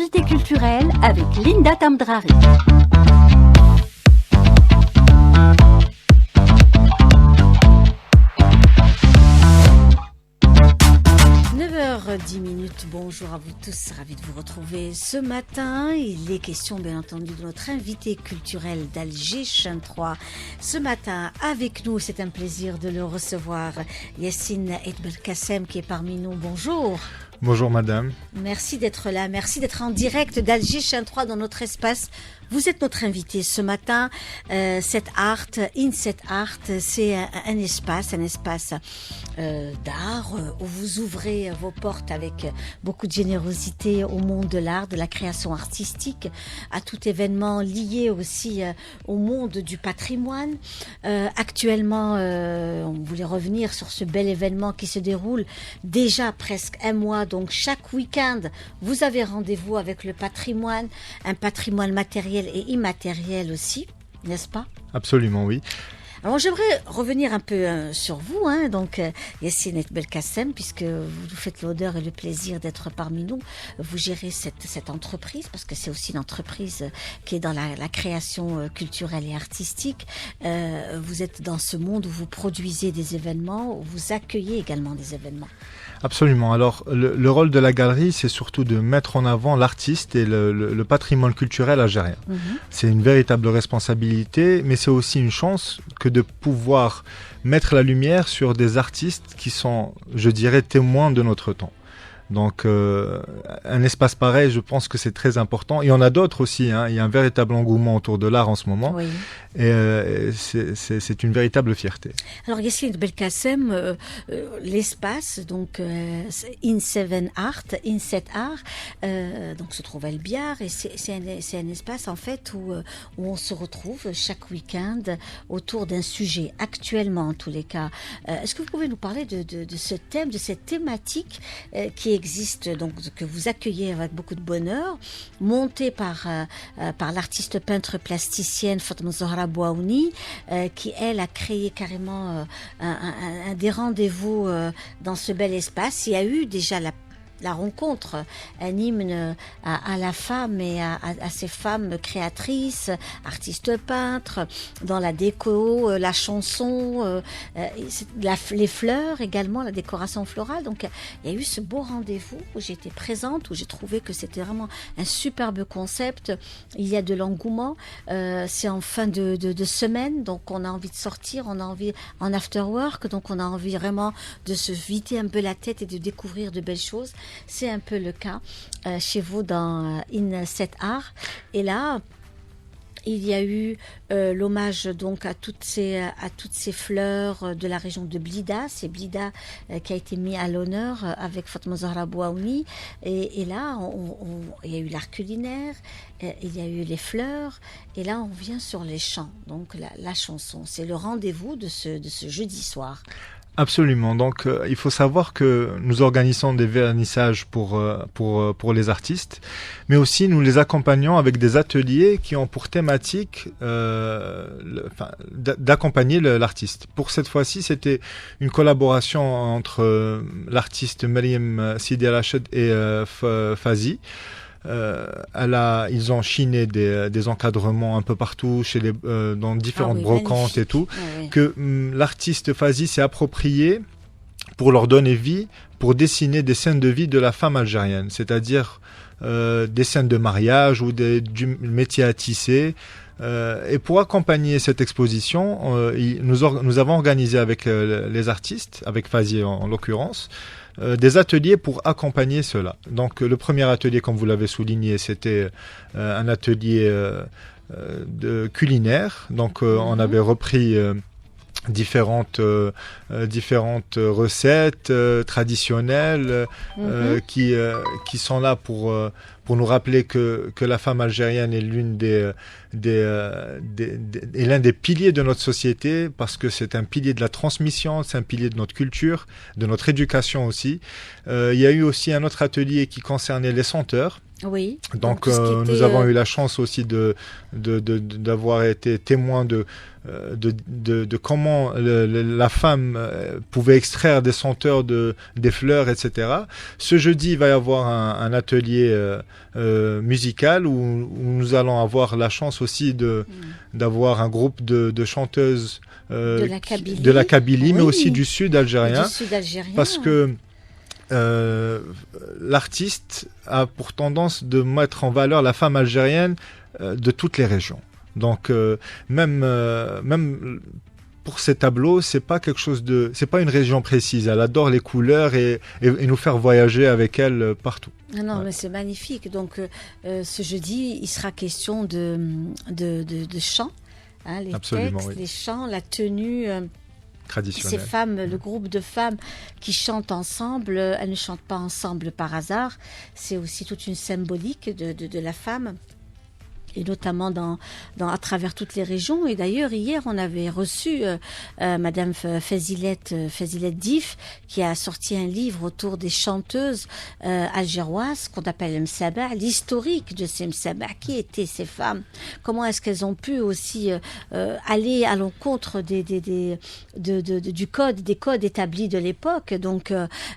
l'invité culturel avec Linda Tamdrari. Bonjour à vous tous, ravi de vous retrouver ce matin. Il est question bien entendu de notre invité culturel d'Alger Chin 3. Ce matin avec nous, c'est un plaisir de le recevoir, Yassine Ait Belkacem qui est parmi nous. Bonjour. Bonjour madame. Merci d'être là, merci d'être en direct d'Alger Chin 3 dans notre espace. Vous êtes notre invité ce matin. Cette art, c'est un espace d'art où vous ouvrez vos portes avec beaucoup de générosité au monde de l'art, de la création artistique, à tout événement lié aussi au monde du patrimoine. Actuellement, on voulait revenir sur ce bel événement qui se déroule déjà presque un mois. Donc chaque week-end, vous avez rendez-vous avec le patrimoine, un patrimoine matériel et immatériel aussi, n'est-ce pas? Absolument, oui. Alors j'aimerais revenir un peu sur vous, donc Yassine Ait Belkacem, puisque vous nous faites l'honneur et le plaisir d'être parmi nous. Vous gérez cette entreprise, parce que c'est aussi une entreprise qui est dans la création culturelle et artistique. Vous êtes dans ce monde où vous produisez des événements, où vous accueillez également des événements. Absolument. Alors, le rôle de la galerie, c'est surtout de mettre en avant l'artiste et le patrimoine culturel algérien. C'est une véritable responsabilité, mais c'est aussi une chance que de pouvoir mettre la lumière sur des artistes qui sont, je dirais, témoins de notre temps. Donc, un espace pareil, je pense que c'est très important. Il y en a d'autres aussi. Il y a un véritable engouement autour de l'art en ce moment. Oui. Et c'est une véritable fierté. Alors, Yassine Belkacem, l'espace, donc In7 Art, donc se trouve à El Biar, et c'est un espace en fait où on se retrouve chaque week-end autour d'un sujet. Actuellement, en tous les cas, est-ce que vous pouvez nous parler de ce thème, de cette thématique qui existe, donc que vous accueillez avec beaucoup de bonheur, montée par l'artiste peintre plasticienne Fatma Zahra Bouaouni, qui elle a créé carrément un des rendez-vous dans ce bel espace. Il y a eu déjà la rencontre, un hymne à la femme et à ces femmes créatrices, artistes peintres, dans la déco, la chanson, les fleurs également, la décoration florale. Donc il y a eu ce beau rendez-vous où j'étais présente, où j'ai trouvé que c'était vraiment un superbe concept. Il y a de l'engouement, c'est en fin de semaine, donc on a envie de sortir, on a envie en after work, donc on a envie vraiment de se vider un peu la tête et de découvrir de belles choses. C'est un peu le cas chez vous dans In7 Art. Et là, il y a eu l'hommage donc à toutes ces fleurs de la région de Blida. C'est Blida qui a été mis à l'honneur avec Fatma Zahra Bouaouni. Et là, il y a eu l'art culinaire, il y a eu les fleurs. Et là, on vient sur les chants, donc la chanson. C'est le rendez-vous de ce jeudi soir. Absolument. Donc, il faut savoir que nous organisons des vernissages pour les artistes, mais aussi nous les accompagnons avec des ateliers qui ont pour thématique d'accompagner l'artiste. Pour cette fois-ci, c'était une collaboration entre l'artiste Mariam Sidi Rached et Fazi. Ils ont chiné des encadrements un peu partout dans différentes brocantes et tout, que l'artiste Fazi s'est approprié pour leur donner vie, pour dessiner des scènes de vie de la femme algérienne, c'est-à-dire des scènes de mariage ou du métier à tisser. Et pour accompagner cette exposition, nous avons organisé avec les artistes, avec Fazi en l'occurrence, des ateliers pour accompagner cela. Donc le premier atelier, comme vous l'avez souligné, c'était un atelier culinaire. Donc on avait repris différentes recettes traditionnelles qui sont là pour nous rappeler que la femme algérienne est l'un des piliers de notre société, parce que c'est un pilier de la transmission, c'est un pilier de notre culture, de notre éducation aussi. Il y a eu aussi un autre atelier qui concernait les senteurs. Oui. Donc nous avons eu la chance aussi d'avoir été témoins de comment la femme pouvait extraire des senteurs des fleurs, etc. Ce jeudi, il va y avoir un atelier musicale où nous allons avoir la chance aussi d'avoir un groupe de chanteuses de la Kabylie, mais aussi du sud algérien. Parce que l'artiste a pour tendance de mettre en valeur la femme algérienne de toutes les régions. Donc même pour ces tableaux, c'est pas une région précise. Elle adore les couleurs et nous faire voyager avec elle partout. Non, mais c'est magnifique. Donc ce jeudi, il sera question de chant, hein, les Absolument, textes, oui. les chants, la tenue. Ces femmes, le groupe de femmes qui chantent ensemble, elles ne chantent pas ensemble par hasard. C'est aussi toute une symbolique de la femme. Et notamment à travers toutes les régions. Et d'ailleurs, hier, on avait reçu Madame Fazilet Dif, qui a sorti un livre autour des chanteuses algéroises, qu'on appelle Msabah, l'historique de ces Msabah, qui étaient ces femmes, comment est-ce qu'elles ont pu aussi aller à l'encontre des codes établis de l'époque, donc,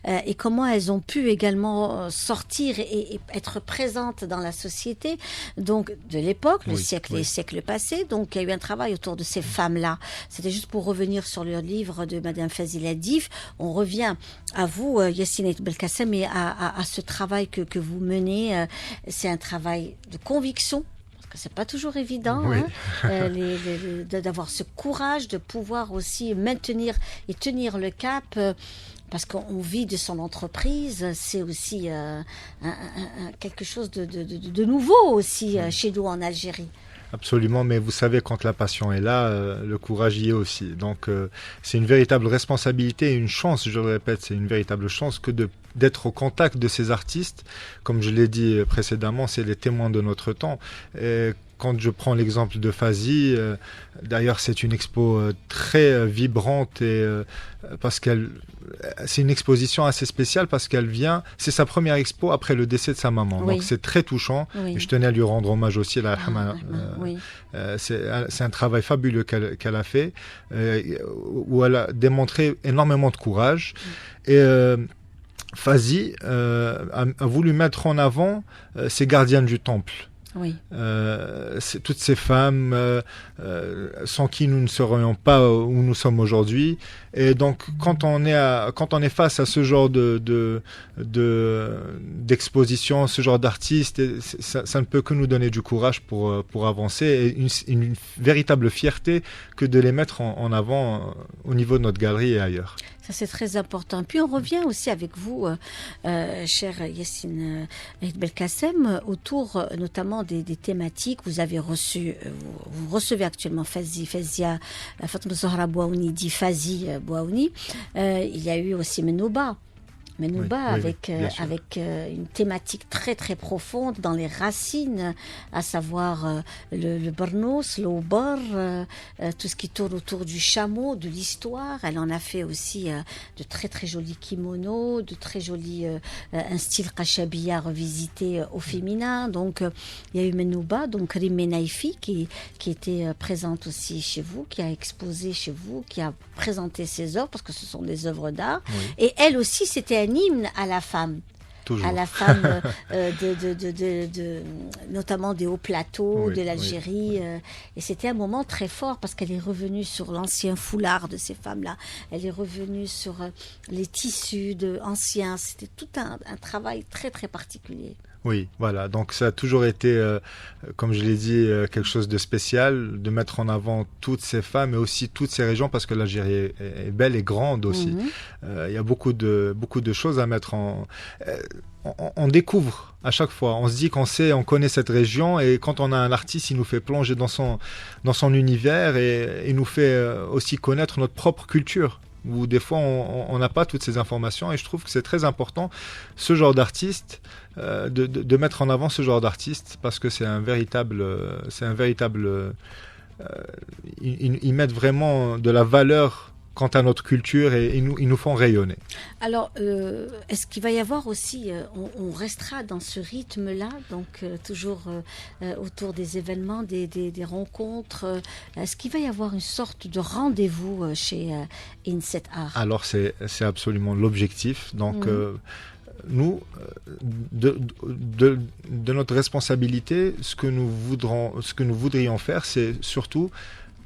et comment elles ont pu également sortir et être présentes dans la société, donc de l'époque, le siècle et siècles passés. Donc, il y a eu un travail autour de ces femmes-là. C'était juste pour revenir sur le livre de Madame Fazilet Dif. On revient à vous, Yacine Belkacem, et à ce travail que vous menez. C'est un travail de conviction. Parce que c'est pas toujours évident, oui. D'avoir ce courage, de pouvoir aussi maintenir et tenir le cap. Parce qu'on vit de son entreprise, c'est aussi quelque chose de nouveau aussi chez nous en Algérie. Absolument, mais vous savez, quand la passion est là, le courage y est aussi. Donc c'est une véritable responsabilité et une chance, je le répète, c'est une véritable chance que d'être au contact de ces artistes. Comme je l'ai dit précédemment, c'est les témoins de notre temps. Et quand je prends l'exemple de Fazi, d'ailleurs c'est une expo très vibrante et parce c'est une exposition assez spéciale parce c'est sa première expo après le décès de sa maman. Oui. Donc c'est très touchant. Oui. Et je tenais à lui rendre hommage aussi. C'est un travail fabuleux qu'elle a fait où elle a démontré énormément de courage. Et Fazi a voulu mettre en avant ces gardiennes du temple. Oui. Toutes ces femmes sans qui nous ne serions pas où nous sommes aujourd'hui. Et donc, quand on est face à ce genre d'exposition, ce genre d'artistes, ça ne peut que nous donner du courage pour avancer et une véritable fierté que de les mettre en avant au niveau de notre galerie et ailleurs. Ça, c'est très important. Puis on revient aussi avec vous, cher Yacine Belkacem, autour notamment des thématiques. Vous avez reçu, vous recevez actuellement Fazia Fatma Zahra Bouaouni, dit Fazi Bouaouni. Il y a eu aussi Menouba. Avec une thématique très très profonde dans les racines, à savoir le Barnos, l'Obar, tout ce qui tourne autour du chameau, de l'histoire. Elle en a fait aussi de très très jolis kimonos, de très jolis un style Kashabia revisité au féminin. Donc il y a eu Menouba, donc Rimé Naïfi qui était présente aussi chez vous, qui a exposé chez vous, qui a présenté ses œuvres parce que ce sont des œuvres d'art. Oui. Et elle aussi, c'était un hymne à la femme. Toujours. À la femme notamment des hauts plateaux de l'Algérie. Et c'était un moment très fort parce qu'elle est revenue sur l'ancien foulard de ces femmes-là. Elle est revenue sur les tissus anciens. C'était tout un travail très, très particulier. Oui, voilà. Donc ça a toujours été, comme je l'ai dit, quelque chose de spécial, de mettre en avant toutes ces femmes et aussi toutes ces régions parce que l'Algérie est belle et grande aussi. Il y a beaucoup de choses à mettre on découvre à chaque fois. On se dit on connaît cette région et quand on a un artiste, il nous fait plonger dans son univers et il nous fait aussi connaître notre propre culture. Où des fois on n'a pas toutes ces informations et je trouve que c'est très important ce genre d'artiste de mettre en avant ce genre d'artiste parce que ils mettent vraiment de la valeur quant à notre culture et ils nous font rayonner. Alors, est-ce qu'il va y avoir aussi, on restera dans ce rythme-là, donc toujours autour des événements, des rencontres, est-ce qu'il va y avoir une sorte de rendez-vous chez Inset Art ? Alors, c'est absolument l'objectif. Donc, nous, de notre responsabilité, ce que nous voudrions faire, c'est surtout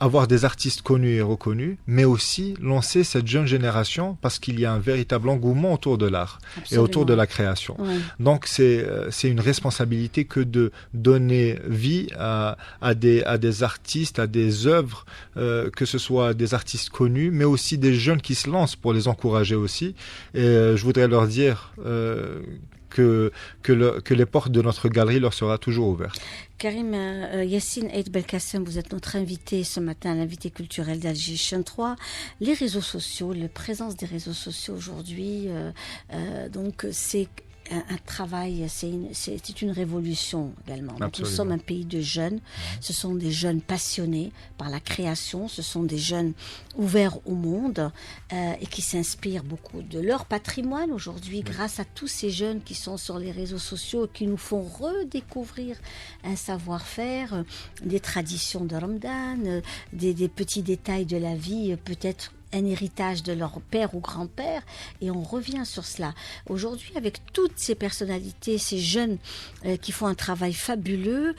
avoir des artistes connus et reconnus, mais aussi lancer cette jeune génération parce qu'il y a un véritable engouement autour de l'art. Absolument. Et autour de la création. Oui. Donc c'est une responsabilité que de donner vie à des artistes, à des œuvres, que ce soit des artistes connus, mais aussi des jeunes qui se lancent pour les encourager aussi. Et je voudrais leur dire que les portes de notre galerie leur sera toujours ouvertes. Karim Yassine Eid Belkacem, vous êtes notre invité ce matin, l'invité culturel d'Alger Chaîne 3. Les réseaux sociaux, la présence des réseaux sociaux aujourd'hui, donc c'est un travail, c'est une révolution également. Donc, nous sommes un pays de jeunes, ce sont des jeunes passionnés par la création, ce sont des jeunes ouverts au monde et qui s'inspirent beaucoup de leur patrimoine aujourd'hui grâce à tous ces jeunes qui sont sur les réseaux sociaux, qui nous font redécouvrir un savoir-faire, des traditions de Ramadan, des petits détails de la vie, peut-être un héritage de leur père ou grand-père, et on revient sur cela. Aujourd'hui, avec toutes ces personnalités, ces jeunes qui font un travail fabuleux,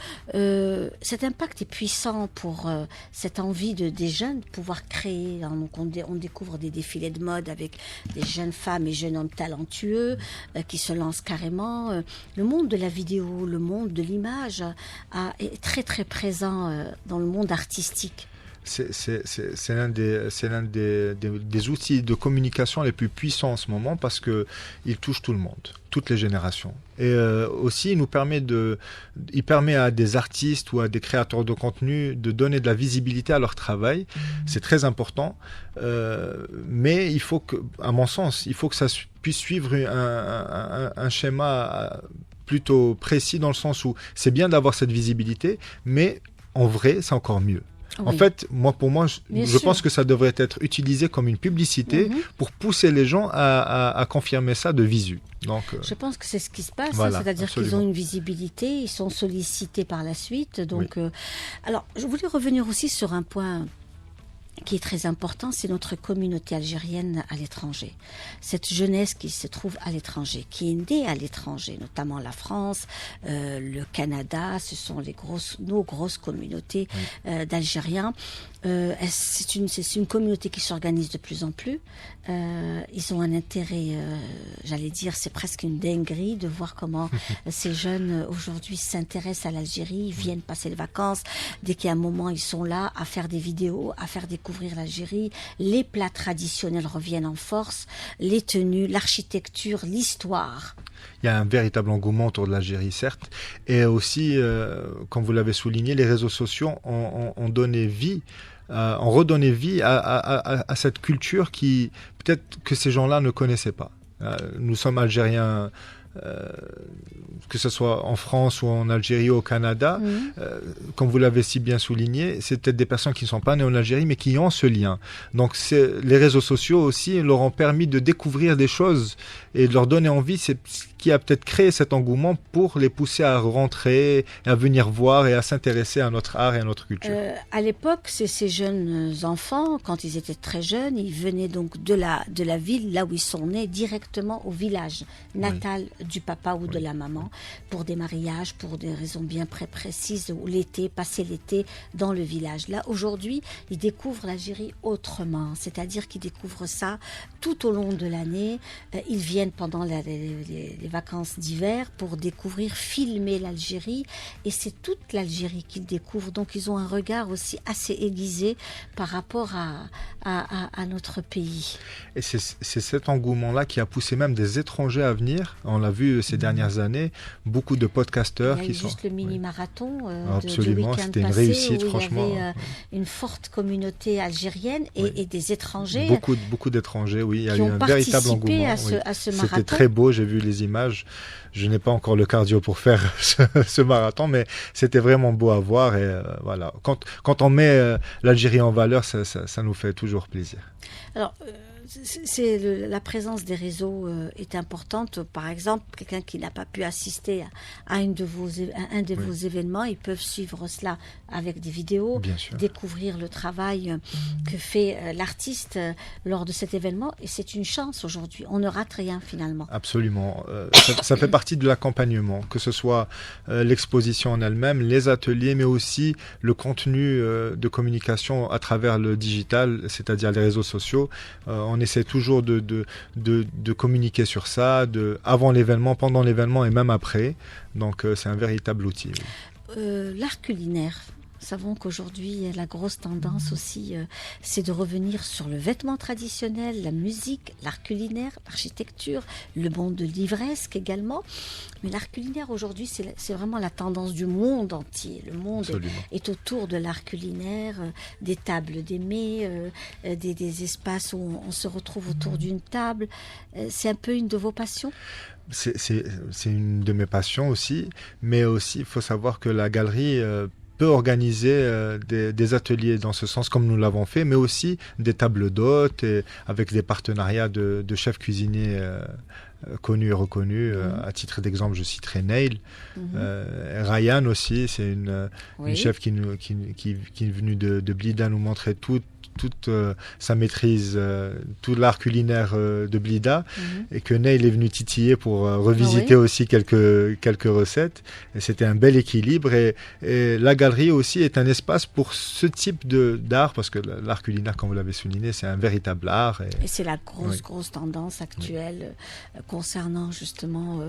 cet impact est puissant pour cette envie des jeunes de pouvoir créer. Donc on découvre des défilés de mode avec des jeunes femmes et jeunes hommes talentueux qui se lancent carrément. Le monde de la vidéo, le monde de l'image est très très présent dans le monde artistique. C'est l'un des outils de communication les plus puissants en ce moment parce qu'il touche tout le monde, toutes les générations. Et aussi, il permet à des artistes ou à des créateurs de contenu de donner de la visibilité à leur travail. C'est très important. Mais il faut à mon sens, il faut que ça puisse suivre un schéma plutôt précis dans le sens où c'est bien d'avoir cette visibilité, mais en vrai, c'est encore mieux. Oui. En fait, pour moi, je pense que ça devrait être utilisé comme une publicité pour pousser les gens à confirmer ça de visu. Donc, je pense que c'est ce qui se passe, voilà, c'est-à-dire qu'ils ont une visibilité, ils sont sollicités par la suite. Donc, alors, je voulais revenir aussi sur un point qui est très important, c'est notre communauté algérienne à l'étranger. Cette jeunesse qui se trouve à l'étranger, qui est née à l'étranger, notamment la France, le Canada, ce sont nos grosses communautés d'Algériens. C'est une communauté qui s'organise de plus en plus. Ils ont un intérêt, j'allais dire, c'est presque une dinguerie de voir comment ces jeunes aujourd'hui s'intéressent à l'Algérie, ils viennent passer les vacances. Dès qu'il y a un moment, ils sont là à faire des vidéos, à faire découvrir l'Algérie. Les plats traditionnels reviennent en force, les tenues, l'architecture, l'histoire. Il y a un véritable engouement autour de l'Algérie, certes. Et aussi, comme vous l'avez souligné, les réseaux sociaux ont donné vie, ont redonné vie à cette culture qui, peut-être que ces gens-là ne connaissaient pas. Nous sommes Algériens, que ce soit en France ou en Algérie ou au Canada, comme vous l'avez si bien souligné, c'est peut-être des personnes qui ne sont pas nées en Algérie, mais qui ont ce lien. Donc les réseaux sociaux aussi leur ont permis de découvrir des choses et de leur donner envie. C'est ce qui a peut-être créé cet engouement pour les pousser à rentrer, à venir voir et à s'intéresser à notre art et à notre culture. À l'époque, ces jeunes enfants, quand ils étaient très jeunes, ils venaient donc de la ville, là où ils sont nés, directement au village natal du papa ou de la maman, pour des mariages, pour des raisons bien précises, ou l'été, passer l'été dans le village. Là, aujourd'hui, ils découvrent l'Algérie autrement, c'est-à-dire qu'ils découvrent ça tout au long de l'année. Ils viennent pendant les vacances d'hiver pour découvrir, filmer l'Algérie, et c'est toute l'Algérie qu'ils découvrent. Donc, ils ont un regard aussi assez aiguisé par rapport à notre pays. Et c'est cet engouement-là qui a poussé même des étrangers à venir. On l'a vu ces dernières années, beaucoup de podcasteurs qui sont... Il y a juste le mini-marathon absolument, du week-end c'était une passé, réussite, où franchement. il y avait une forte communauté algérienne et des étrangers. Beaucoup d'étrangers, oui. Il y a eu un véritable engouement. À ce marathon. C'était très beau, j'ai vu les images. Je n'ai pas encore le cardio pour faire ce marathon, mais c'était vraiment beau à voir. Et voilà. Quand on met l'Algérie en valeur, ça nous fait toujours plaisir. Alors, la présence des réseaux est importante. Par exemple, quelqu'un qui n'a pas pu assister à un de vos événements, ils peuvent suivre cela avec des vidéos, découvrir le travail que fait l'artiste lors de cet événement. Et c'est une chance aujourd'hui. On ne rate rien finalement. Absolument. Ça fait partie de l'accompagnement, que ce soit l'exposition en elle-même, les ateliers, mais aussi le contenu de communication à travers le digital, c'est-à-dire les réseaux sociaux. On essaie toujours de communiquer sur ça, avant l'événement, pendant l'événement et même après. Donc c'est un véritable outil. L'art culinaire. Nous savons qu'aujourd'hui, la grosse tendance aussi, c'est de revenir sur le vêtement traditionnel, la musique, l'art culinaire, l'architecture, le monde de livresque également. Mais l'art culinaire aujourd'hui, c'est vraiment la tendance du monde entier. Le monde est autour de l'art culinaire, des tables, des mets, des espaces où on se retrouve autour d'une table. C'est un peu une de vos passions ? C'est une de mes passions aussi, mais aussi il faut savoir que la galerie peut organiser des ateliers dans ce sens comme nous l'avons fait, mais aussi des tables d'hôtes avec des partenariats de chefs cuisiniers connus et reconnus. À titre d'exemple, je citerai Neil. Ryan aussi, c'est une chef qui est venue de Blida nous montrer toute sa maîtrise, tout l'art culinaire de Blida, et que Neil est venu titiller pour revisiter aussi quelques recettes. Et c'était un bel équilibre. Et la galerie aussi est un espace pour ce type d'art, parce que l'art culinaire, comme vous l'avez souligné, c'est un véritable art. Et c'est la grosse tendance actuelle concernant justement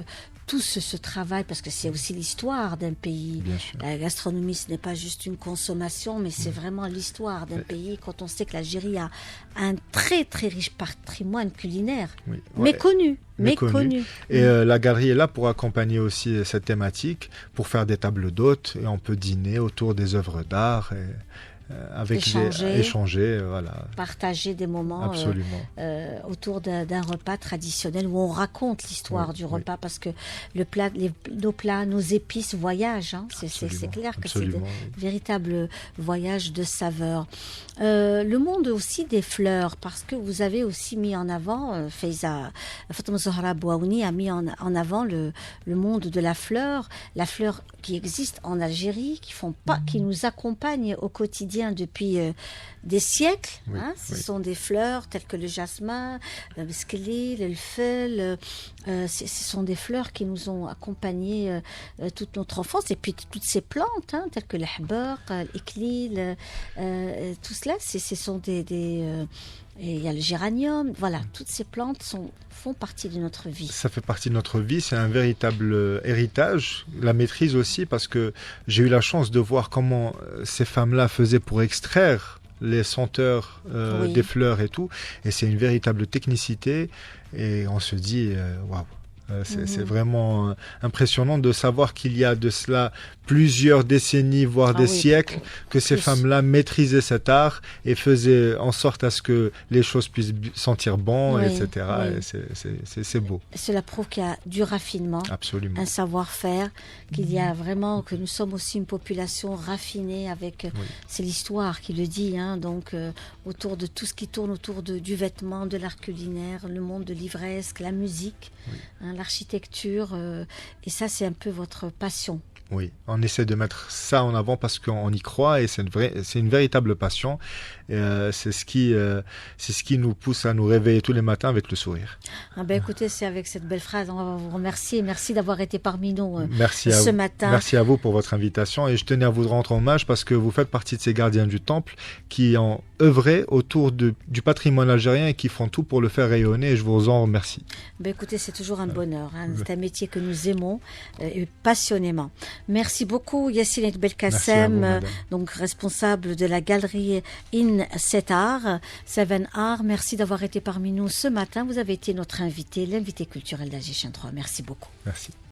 tout ce travail, parce que c'est aussi l'histoire d'un pays. La gastronomie, ce n'est pas juste une consommation, mais c'est vraiment l'histoire d'un pays. Quand on sait que l'Algérie a un très très riche patrimoine culinaire, méconnu. Et la galerie est là pour accompagner aussi cette thématique, pour faire des tables d'hôtes, et on peut dîner autour des œuvres d'art échanger, voilà. Partager des moments autour d'un repas traditionnel où on raconte l'histoire du repas, parce que nos plats, nos épices voyagent. C'est clair que c'est de véritables voyages de saveurs. Le monde aussi des fleurs, parce que vous avez aussi mis en avant, Fatma Zahra Bouaouni a mis en avant le monde de la fleur qui existe en Algérie, qui nous accompagne au quotidien depuis des siècles. Ce sont des fleurs telles que le jasmin, le meskelil, le feuille. Ce sont des fleurs qui nous ont accompagnés toute notre enfance. Et puis toutes ces plantes, telles que le hbaq, l'iklil, tout cela, ce sont il y a le géranium. Voilà, toutes ces plantes font partie de notre vie. Ça fait partie de notre vie, c'est un véritable héritage. La maîtrise aussi, parce que j'ai eu la chance de voir comment ces femmes-là faisaient pour extraire les senteurs des fleurs et tout. Et c'est une véritable technicité. Et on se dit, waouh. C'est vraiment impressionnant de savoir qu'il y a de cela plusieurs décennies, voire des siècles, que ces femmes-là maîtrisaient cet art et faisaient en sorte à ce que les choses puissent sentir bon, etc. Et c'est beau. Cela prouve qu'il y a du raffinement, un savoir-faire, qu'il y a vraiment, que nous sommes aussi une population raffinée avec, c'est l'histoire qui le dit, donc autour de tout ce qui tourne autour du vêtement, de l'art culinaire, le monde de l'ivresque, la musique, l'architecture, et ça c'est un peu votre passion. Oui, on essaie de mettre ça en avant parce qu'on y croit et c'est une véritable passion. C'est ce qui nous pousse à nous réveiller tous les matins avec le sourire. Écoutez, c'est avec cette belle phrase, on va vous remercier. Merci d'avoir été parmi nous ce matin. Merci à vous pour votre invitation et je tenais à vous rendre hommage parce que vous faites partie de ces gardiens du temple qui ont œuvré autour du patrimoine algérien et qui font tout pour le faire rayonner et je vous en remercie. Écoutez, c'est toujours un bonheur. C'est un métier que nous aimons passionnément. Merci beaucoup Yassine Belkacem, donc responsable de la galerie In7Art, 7Art. Merci d'avoir été parmi nous ce matin. Vous avez été notre invité, l'invité culturel d'Alger 3. Merci beaucoup. Merci.